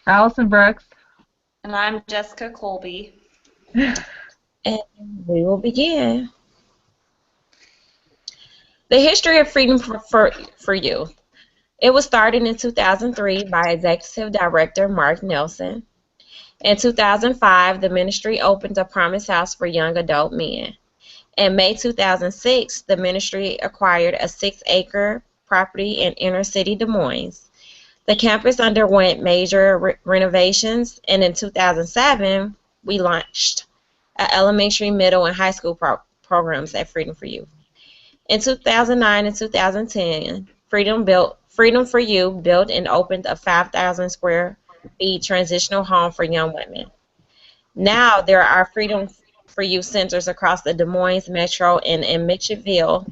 Allison Brooks. And I'm Jessica Colby. And we will begin. The history of freedom for youth. It was started in 2003 by Executive Director Mark Nelson. In 2005, the ministry opened a Promise House for young adult men. In May 2006, the ministry acquired a 6-acre property in inner city Des Moines. The campus underwent major renovations, and in 2007, we launched elementary, middle, and high school programs at Freedom for Youth. In 2009 and 2010, Freedom for You built and opened a 5,000 square feet transitional home for young women. Now there are Freedom for You centers across the Des Moines metro and in Mitchellville,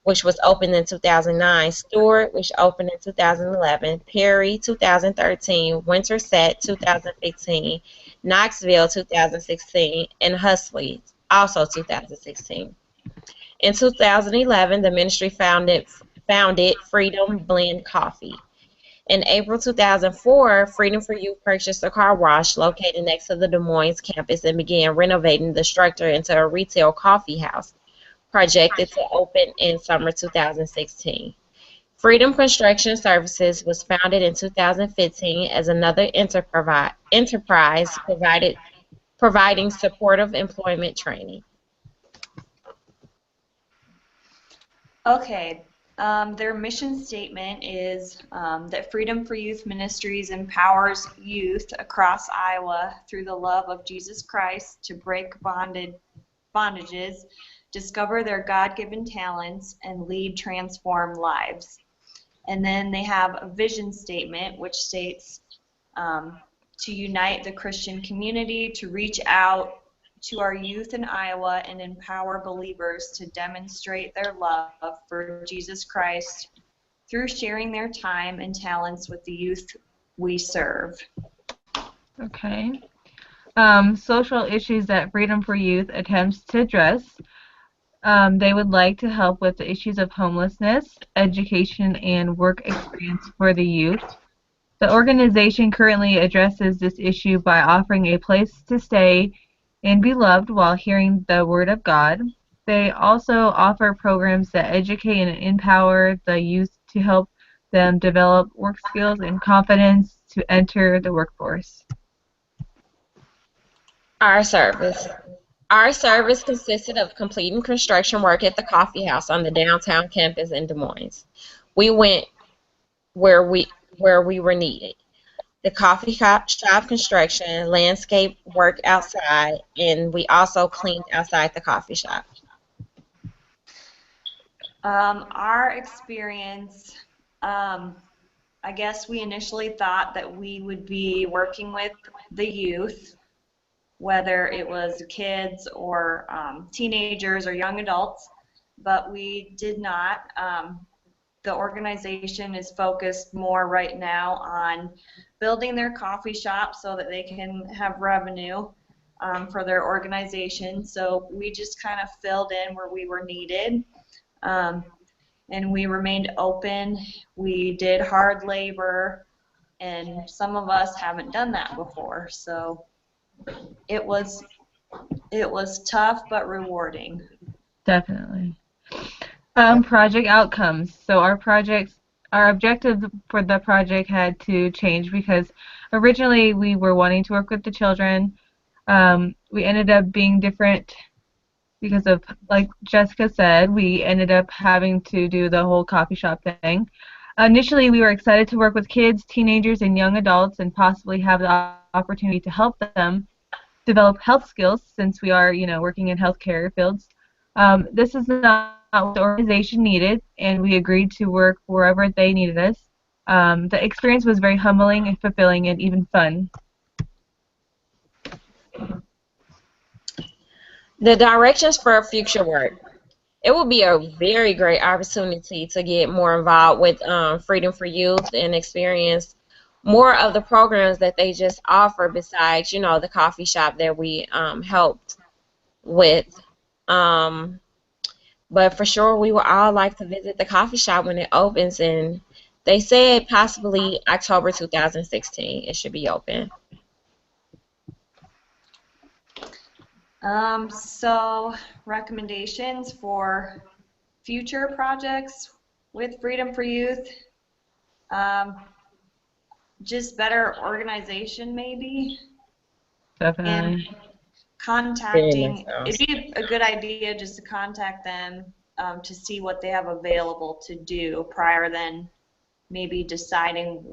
which was opened in 2009, Stewart, which opened in 2011, Perry 2013, Winterset 2015, Knoxville 2016, and Huxley also 2016. In 2011, the ministry founded Freedom Blend Coffee. In April 2004, Freedom for Youth purchased a car wash located next to the Des Moines campus and began renovating the structure into a retail coffee house, projected to open in summer 2016. Freedom Construction Services was founded in 2015 as another enterprise providing supportive employment training. Okay, their mission statement is that Freedom for Youth Ministries empowers youth across Iowa through the love of Jesus Christ to break bondages, discover their God-given talents, and lead transformed lives. And then they have a vision statement which states to unite the Christian community, to reach out to our youth in Iowa and empower believers to demonstrate their love for Jesus Christ through sharing their time and talents with the youth we serve. Okay. Social issues that Freedom for Youth attempts to address. They would like to help with the issues of homelessness, education, and work experience for the youth. The organization currently addresses this issue by offering a place to stay and be loved while hearing the Word of God. They also offer programs that educate and empower the youth to help them develop work skills and confidence to enter the workforce. Our service. Our service consisted of completing construction work at the coffee house on the downtown campus in Des Moines. We went where we were needed. The coffee shop construction, landscape work outside, and we also cleaned outside the coffee shop. Our experience, I guess we initially thought that we would be working with the youth, whether it was kids or teenagers or young adults, but we did not. The organization is focused more right now on building their coffee shop so that they can have revenue for their organization. So we just kind of filled in where we were needed. Um, and we remained open. We did hard labor, and some of us haven't done that before. So it was tough but rewarding. Definitely. Project outcomes. So our objective for the project had to change because originally we were wanting to work with the children. We ended up being different because of, like Jessica said, we ended up having to do the whole coffee shop thing. Initially, we were excited to work with kids, teenagers, and young adults and possibly have the opportunity to help them develop health skills since we are, working in healthcare fields. This is not what the organization needed, and we agreed to work wherever they needed us. The experience was very humbling and fulfilling and even fun. The directions for future work. It will be a very great opportunity to get more involved with Freedom for Youth and experience more of the programs that they just offer besides, the coffee shop that we helped with. Um, but for sure, we would all like to visit the coffee shop when it opens and They said possibly October 2016 it should be open. So recommendations for future projects with Freedom for Youth. Um, just better organization maybe, and Definitely. Very much contacting, so. it'd be a good idea just to contact them to see what they have available to do prior than maybe deciding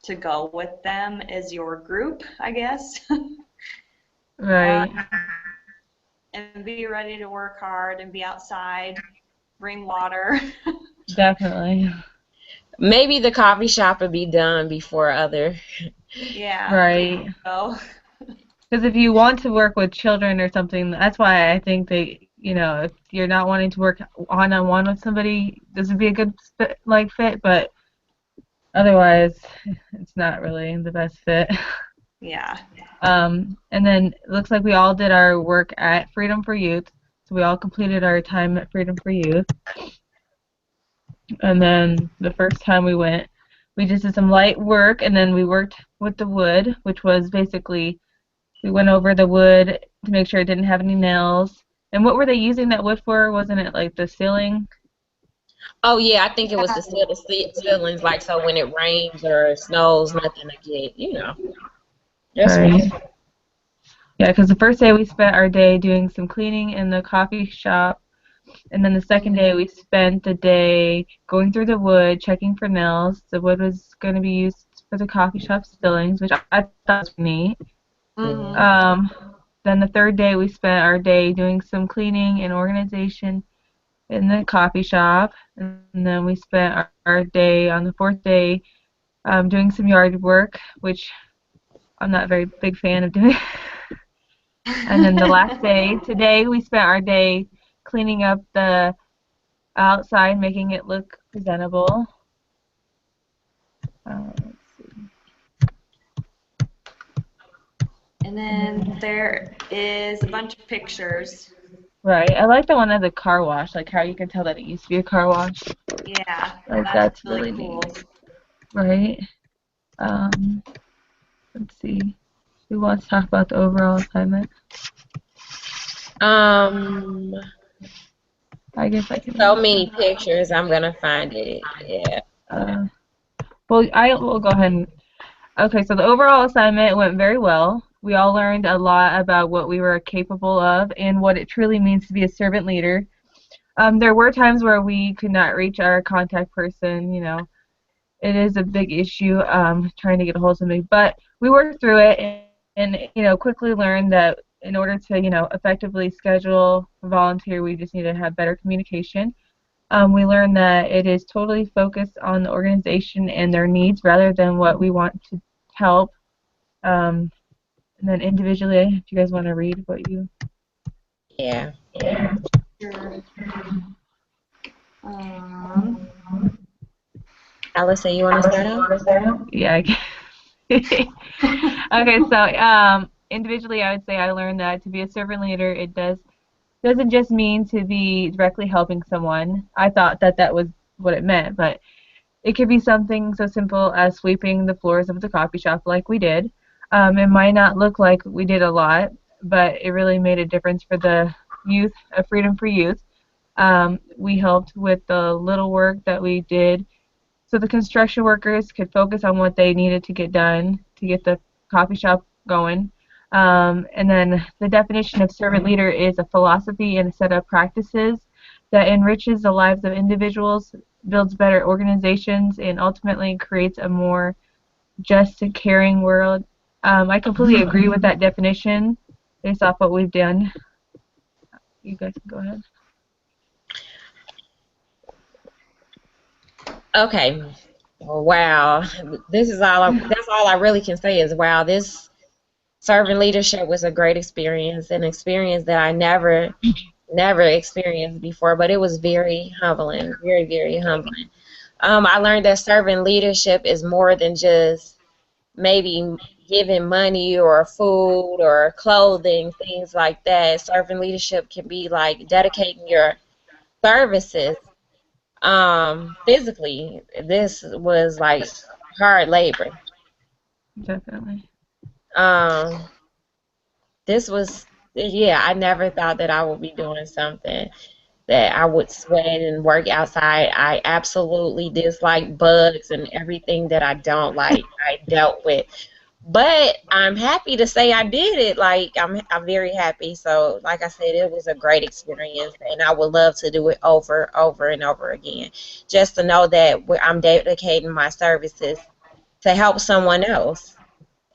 to go with them as your group, I guess. uh, Right. and be ready to work hard and be outside, bring water. Definitely. Maybe the coffee shop would be done before other. Yeah, there you Right. go. Because if you want to work with children or something, that's why I think they, if you're not wanting to work one-on-one with somebody, this would be a good fit, but otherwise, it's not really the best fit. Yeah. And then it looks like we all did our work at Freedom for Youth. So we all completed our time at Freedom for Youth. And then the first time we went, we just did some light work, and then we worked with the wood, which was basically we went over the wood to make sure it didn't have any nails. And what were they using that wood for? Wasn't it like the ceiling? Oh yeah, I think it was to seal the ceilings, like so when it rains or snows, nothing to get. Just one. Right. Yeah, because the first day we spent our day doing some cleaning in the coffee shop, and then the second day we spent the day going through the wood, checking for nails. The wood was going to be used for the coffee shop ceilings, which I thought was neat. Mm-hmm. Mhm. Um, then the third day we spent our day doing some cleaning and organization in the coffee shop, and then we spent our day on the fourth day doing some yard work, which I'm not a very big fan of doing. And then the last day, today, we spent our day cleaning up the outside, making it look presentable. Let's see. And then there is a bunch of pictures. Right, I like the one of the car wash, like how you can tell that it used to be a car wash. Yeah, Like that's that's really really neat, cool. right? Um, let's see. Who wants to talk about the overall assignment? Um, I guess I can so read many some. pictures. I'm gonna find it. Yeah. Uh, well, I will go ahead and. Okay, so the overall assignment went very well. We all learned a lot about what we were capable of and what it truly means to be a servant leader. There were times where we could not reach our contact person. It is a big issue trying to get a hold of somebody, but we worked through it and quickly learned that in order to effectively schedule volunteer, we just need to have better communication. We learned that it is totally focused on the organization and their needs rather than what we want to help. Um, and then individually, if you guys want to read what you. Yeah. Sure. Um, Allison, you want to start off? Yeah. Okay, so individually, I would say I learned that to be a servant leader, it doesn't just mean to be directly helping someone. I thought that was what it meant, but it could be something so simple as sweeping the floors of the coffee shop like we did. It might not look like we did a lot, but it really made a difference for the youth, Freedom for Youth. We helped with the little work that we did so the construction workers could focus on what they needed to get done to get the coffee shop going. And then the definition of servant leader is a philosophy and a set of practices that enriches the lives of individuals, builds better organizations, and ultimately creates a more just and caring world. I completely agree with that definition based off what we've done. You guys can go ahead. Okay. Wow. This is all. That's all I really can say is wow. This servant leadership was a great experience, an experience that I never experienced before. But it was very humbling, very, very humbling. I learned that servant leadership is more than just maybe giving money or food or clothing, things like that. Servant leadership can be like dedicating your services Physically, this was like hard labor. Definitely. Um, this was, yeah, I never thought that I would be doing something that I would sweat and work outside. I absolutely dislike bugs and everything that I don't like, I dealt with. But I'm happy to say I did it. Like I'm very happy. So like I said, it was a great experience, and I would love to do it over and over again. Just to know that I'm dedicating my services to help someone else,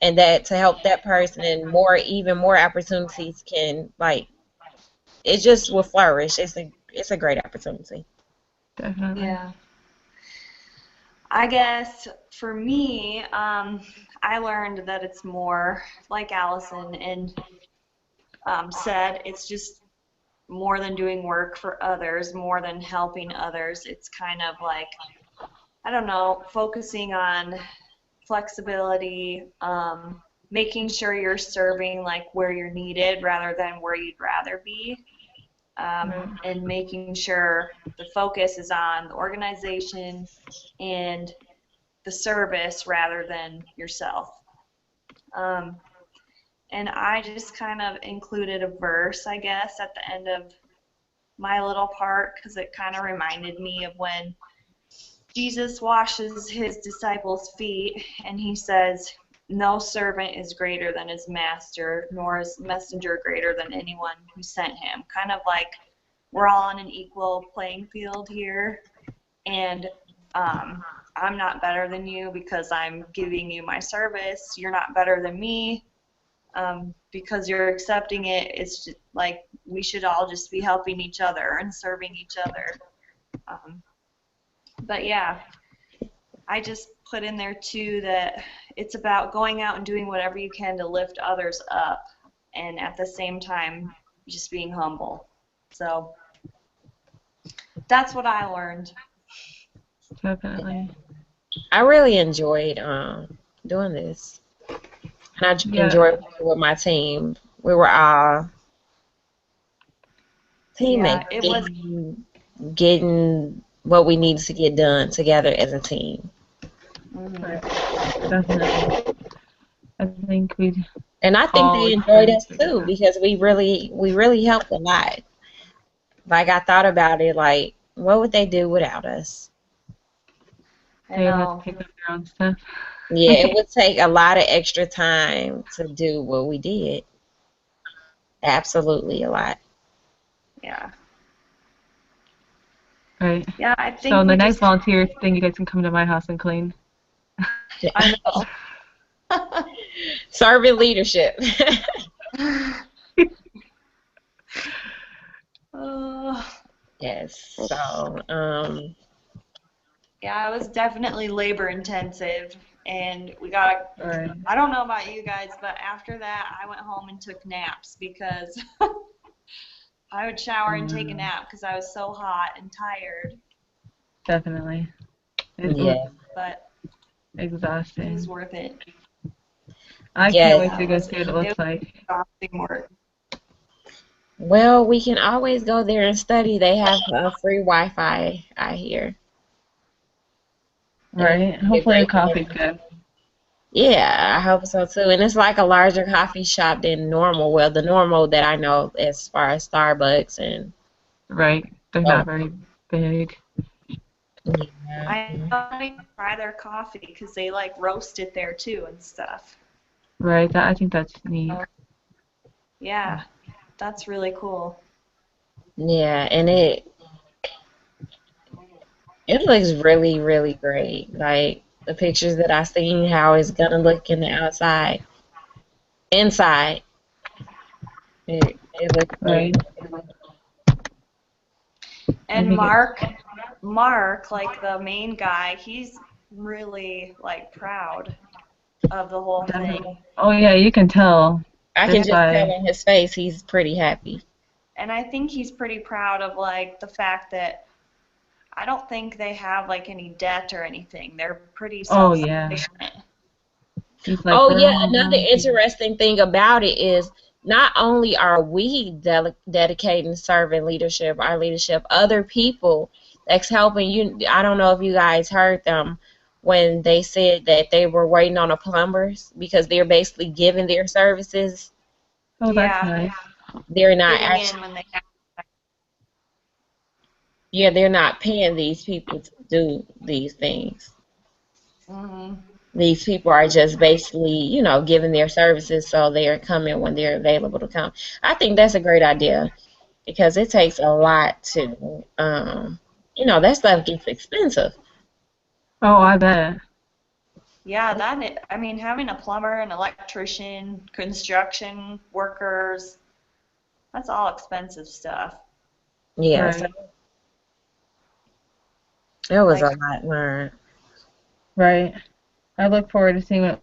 and that to help that person, and even more opportunities can, like, it just will flourish. It's a great opportunity. Definitely. Yeah. I guess for me, I learned that it's more like Allison and said, it's just more than doing work for others, more than helping others. It's kind of like, I don't know, focusing on flexibility, making sure you're serving like where you're needed rather than where you'd rather be, Right. and making sure the focus is on the organization and the service rather than yourself. Um, and I just kind of included a verse, I guess, at the end of my little part because it kind of reminded me of when Jesus washes his disciples' feet and he says, "No servant is greater than his master, nor is messenger greater than anyone who sent him." Kind of like we're all on an equal playing field here, and I'm not better than you because I'm giving you my service. You're not better than me because you're accepting it. It's just like we should all just be helping each other and serving each other. Um, but yeah, I just put in there too that it's about going out and doing whatever you can to lift others up and at the same time just being humble. So that's what I learned. Definitely. I really enjoyed doing this. And I Yeah. enjoyed working with my team. We were all Yeah, teammates, it was. getting what we needed to get done together as a team. Mhm. Right. Definitely. I think we And I think all they enjoyed experienced us it with too that. because we really helped a lot. Like I thought about it, like what would they do without us? I They would have to know. pick up their own stuff. Yeah, it would take a lot of extra time to do what we did. Absolutely a lot. Yeah. Right. Yeah, I So think the we next just. volunteer thing, you guys can come to my house and clean. I know. Servant leadership. Uh, Yes. So, yeah, it was definitely labor intensive, and we got. Right. I don't know about you guys, but after that, I went home and took naps because I would shower and take a Mm, nap because I was so hot and tired. definitely. It was yeah. But it was exhausting. worth it. I can't Yes. wait Yeah, to go see what it it looks was like. exhausting work. Well, we can always go there and study. They have free Wi-Fi, I hear. And it's Right. a Hopefully the great coffee's thing. good. Yeah, I hope so too. And it's like a larger coffee shop than normal. Well, the normal that I know as far as Starbucks and Right. They're oh, not very big. yeah. I want to try their coffee because they like roast it there too and stuff. Right. I think that's neat. So, yeah, that's really cool. Yeah, and it looks really, really great. Like the pictures that I seen, how it's gonna look in the outside, inside. It looks really Right. I And think it's. Mark, like the main guy, he's really like proud of the whole thing. Oh yeah, you can tell I can just just tell by. on his face he's pretty happy. And I think he's pretty proud of like the fact that I don't think they have like any debt or anything. They're pretty Oh yeah. self-sufficient. He's like Oh we're yeah, all another volunteers. interesting thing about it is not only are we dedicating servant leadership, our leadership, other people that's helping you. I don't know if you guys heard them when they said that they were waiting on the plumbers because they're basically giving their services. Oh, that's Yeah, nice. They're not fitting actually, in when they. yeah, they're not paying these people to do these things. Hmm. These people are just basically, giving their services so they're coming when they're available to come. I think that's a great idea because it takes a lot to, that stuff gets expensive. Oh, I bet. Yeah, I mean, having a plumber, an electrician, construction workers, that's all expensive stuff. Yeah, so Right. it was Like, a lot learned. Right. I look forward to seeing what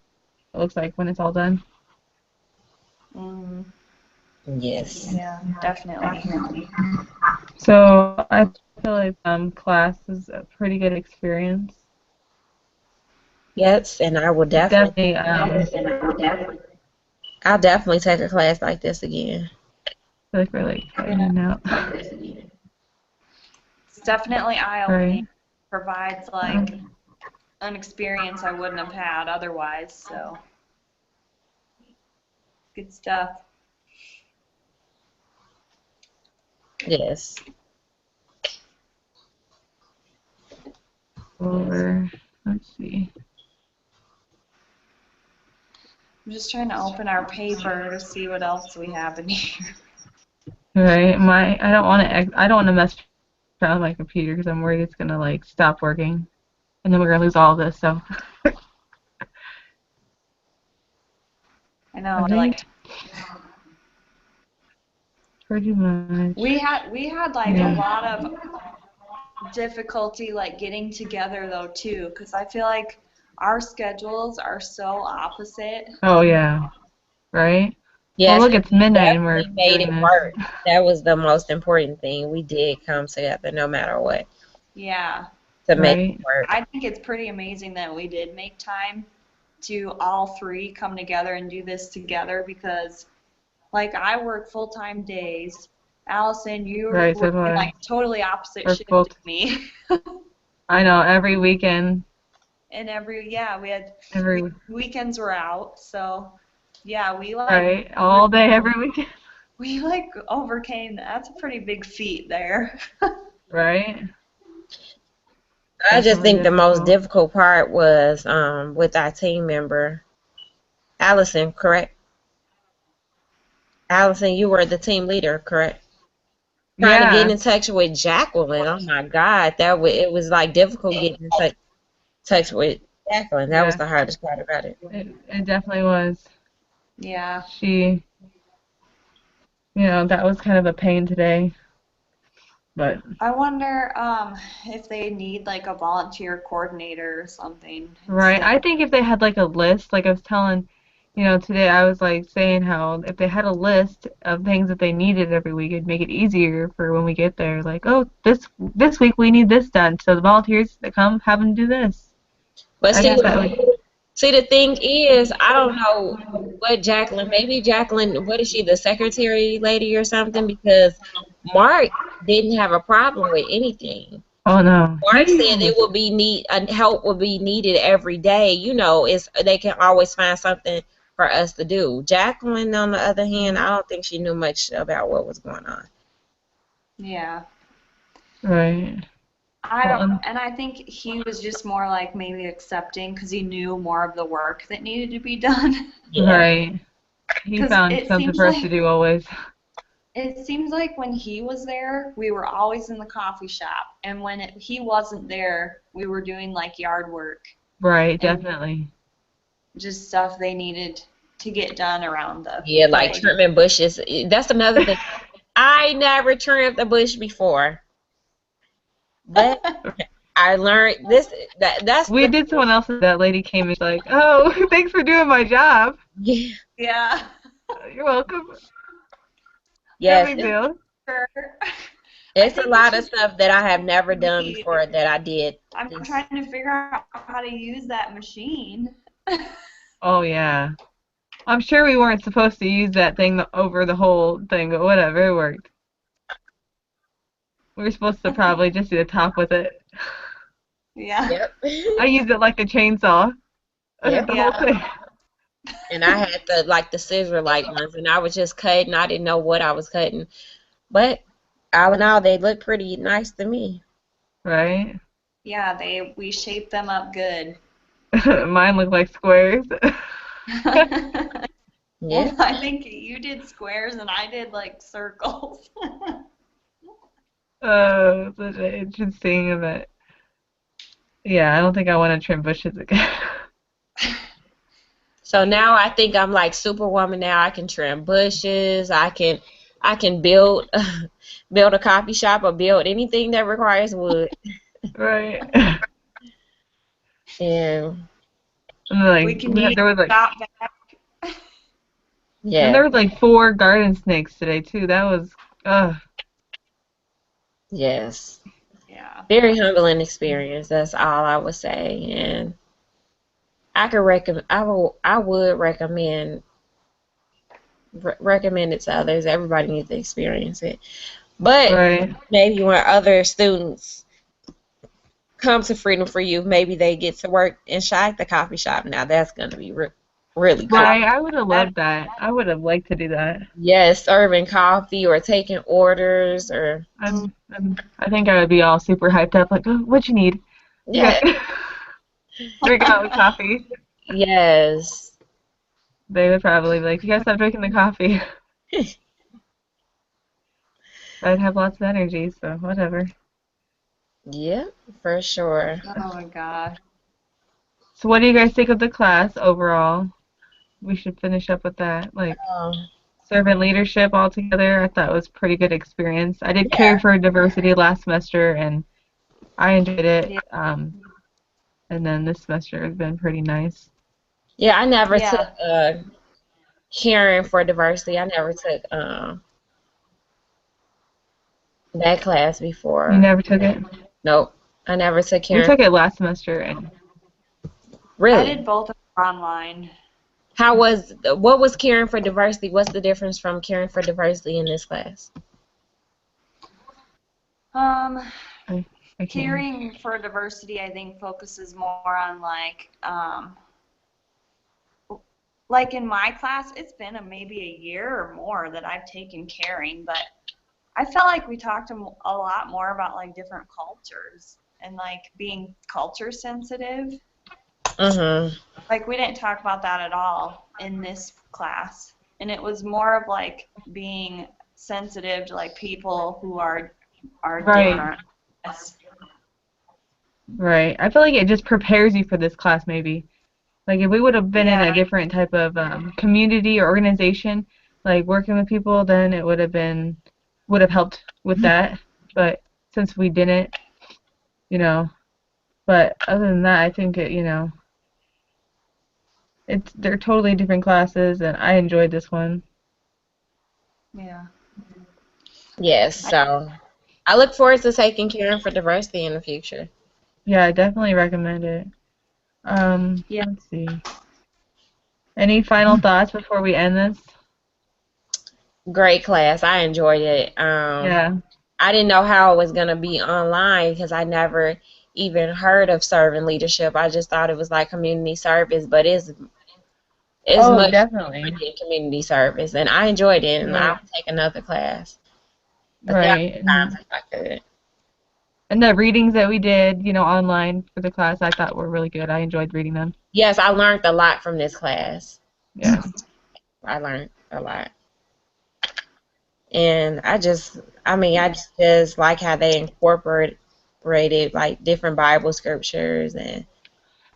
it looks like when it's all done. mm, Yes. yeah, definitely. So I feel like class is a pretty good experience. Yes, and I will It's definitely, definitely I'll definitely take a class like this again. I feel like we're like Yeah, fading out. it's definitely eye-opening. Right. Provides like Um, an experience I wouldn't have had otherwise. So good stuff. Yes. over. Let's see. I'm just trying to open our paper to see what else we have in here. Right. I don't want to mess around with my computer because I'm worried it's gonna like stop working, and then we're gonna lose all of this. So I I know, think like pretty much. we had like a Yeah. lot of difficulty like getting together though too, because I feel like our schedules are so opposite. Oh yeah. Right. Well, Yes, look, and it's we midnight and we're definitely made doing it this. work. That was the most important thing. We did come together no matter what Yeah, to make it Right. work. I think it's pretty amazing that we did make time to all three come together and do this together because like I work full-time days. Allison, you're Right. So do working I. like totally opposite Work shift full. to me. I know every weekend. And yeah, Every weekends were out, so yeah, right. All day every weekend. we like overcame that. That's a pretty big feat there. Right. I just Definitely think the most difficult. difficult part was with our team member, Allison, correct? Allison, you were the team leader, correct? Trying to get Yeah. in touch with Jacqueline. Oh my God, it was like difficult getting in touch with Jacqueline. That was Yeah. the hardest part about it. It definitely was. Yeah. She, that was kind of a pain today. But I wonder if they need like a volunteer coordinator or something right. instead. I think if they had like a list, like I was telling, today I was like saying how if they had a list of things that they needed every week, it'd make it easier for when we get there. Like, oh, this week we need this done. So the volunteers that come have them do this. But I think that would. see, the thing is, I don't know what Jacqueline, maybe Jacqueline, what is she, the secretary lady or something? Because Mark didn't have a problem with anything. Oh no, Mark he said was help would be needed every day. They can always find something for us to do. Jacqueline, on the other hand, I don't think she knew much about what was going on. Yeah. right. I Well, don't, and I think he was just more like maybe accepting because he knew more of the work that needed to be done. Yeah. right. He Because found something for us to do always. it seems like when he was there, we were always in the coffee shop, and when he wasn't there, we were doing like yard work Right, and definitely. just stuff they needed to get done around the Yeah, like place. trimming bushes. That's another thing. I never trimmed a bush before, but I learned this. That's We the did someone else. That lady came and she's like, "Oh, thanks for doing my job." yeah. Yeah. You're welcome. No Yes, big deal. Sure. I it's a think it's lot of just stuff that I have never done me. before that I did I'm this. trying to figure out how to use that machine. Oh yeah. I'm sure we weren't supposed to use that thing over the whole thing, but whatever, it worked. We're supposed to probably just do the top with it. Yeah. Yep. I used it like a chainsaw. Yep. The whole Yeah. thing. And I had the scissor like ones, and I was just cutting. I didn't know what I was cutting, but all in all, they look pretty nice to me. Right? Yeah, we shaped them up good. Mine look like squares. Yeah. Well, I think you did squares and I did like circles. Oh, such an interesting event. Yeah, I don't think I want to trim bushes again. So now I think I'm like Superwoman. Now I can trim bushes. I can build build a coffee shop or build anything that requires wood. Right. And And then, We like can use there was like shop vac. and yeah, there was like 4 garden snakes today too. That was yes. Yeah. Very humbling experience. That's all I would say. And I could recommend. I would recommend it to others. Everybody needs to experience it. But right. maybe when other students come to Freedom for You, maybe they get to work inside the coffee shop. Now that's gonna be really cool. Right. I would have That, loved that. I would have liked to do that. Yes, serving coffee or taking orders or I think I would be all super hyped up, like, oh, what you need? You got yeah, drinking all the coffee. yes, They would probably be like, you gotta stop drinking the coffee. I'd have lots of energy, so whatever. yeah, for sure. oh my God. So what do you guys think of the class overall? We should finish up with that. Like Um, servant leadership altogether, I thought was a pretty good experience. I did yeah, care for diversity last semester and I enjoyed it. Yeah. And then this semester has been pretty nice. yeah. I never took Yeah. caring for diversity. I never took that class You before. never took it? Nope, I never took We caring. took it last semester and I Really? did both of them online. What was caring for diversity? What's the difference from caring for diversity in this class? Um, I can't. Caring for diversity, I think, focuses more on like in my class, it's been maybe a year or more that I've taken caring, but I felt like we talked a lot more about like different cultures and like being culture sensitive. Mm-hmm. Like we didn't talk about that at all in this class. And it was more of like being sensitive to like people who are Right, different. Yes. right. I feel like it just prepares you for this class maybe. Like if we would have been in Yeah. a different type of community or organization, like working with people, then it would have helped with that. But since we didn't, you know, but other than that, I think they're totally different classes, and I enjoyed this one. Yeah. Yes, I, so I look forward to taking caring for diversity in the future. Yeah, I definitely recommend it. yeah. Let's see. Any final thoughts before we end this? Great class. I enjoyed it. Yeah. I didn't know how it was going to be online because I never even heard of servant leadership. I just thought it was like community service, but it's Oh, much definitely. more than community service, and I enjoyed it, and Right. I'll take another class. But there are Right. times if I could. And the readings that we did, online for the class, I thought were really good. I enjoyed reading them. Yes, I learned a lot from this class. Yeah. I learned a lot. And I just like how they incorporated like different Bible scriptures and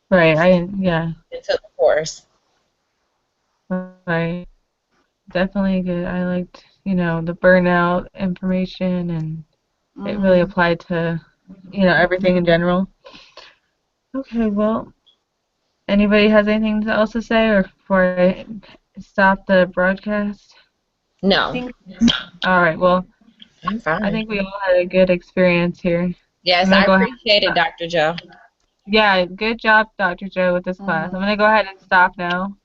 Right. Yeah. into the course. Right. Definitely good. I liked, the burnout information and it really Mhm. applied to, everything in general. Okay, well, anybody has anything else to say or before I stop the broadcast? I No, think All right, well, I'm I fine. think we all had a good experience here. I'm Yes, gonna I go ahead appreciate it, and stop. Dr. Joe. Yeah, good job, Dr. Joe, with this class. I'm mhm. gonna go ahead and stop now.